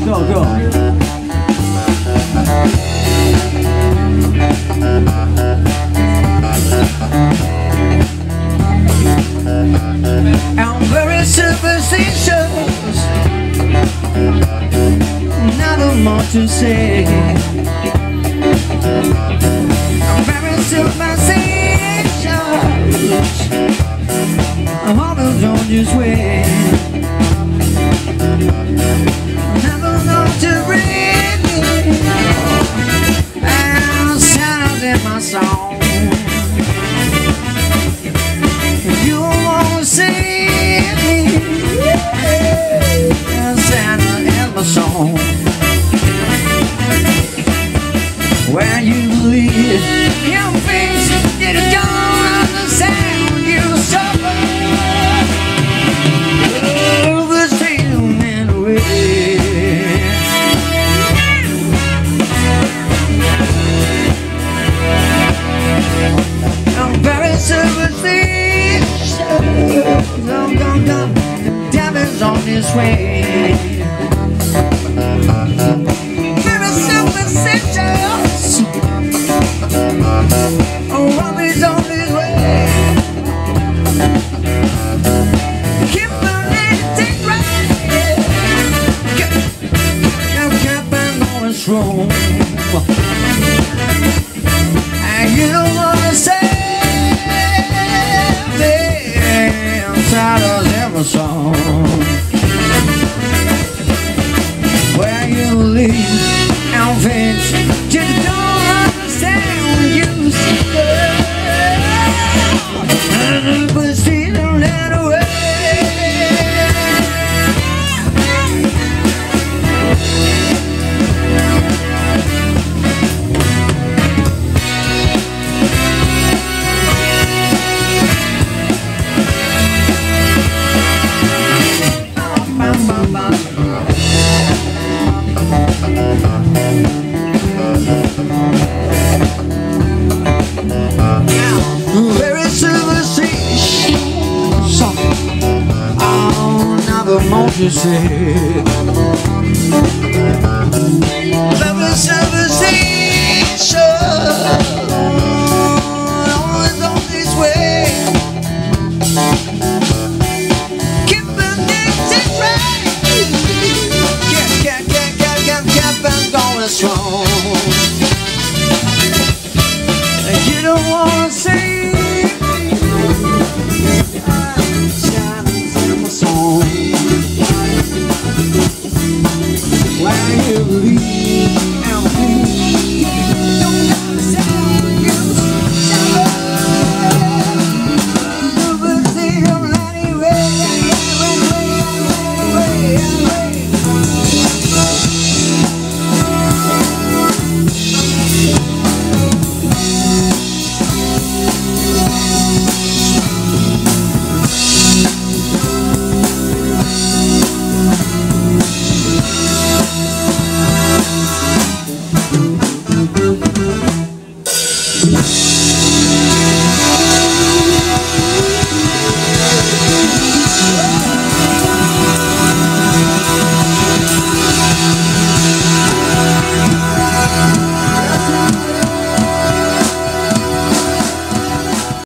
Go, go. I'm very superstitious, nothing more to say. I'm very superstitious, I'm always on this way. Never know to read me, and sounds in my song. You won't see me, and sounds in my song. When you believe your face, you don't understand, you suffer. I'm very superstitious. The devil's on his way. Very superstitious. Oh, Robbie's on his way. Keep on anything right. Keep on going strong. And you don't wanna say inside of every song. Where you leave and fix, you don't understand when you say, but see them that away. Very superstitious, oh, nothing more to say. Very superstitious, always on this way. Keep on acting right. Keep on going strong.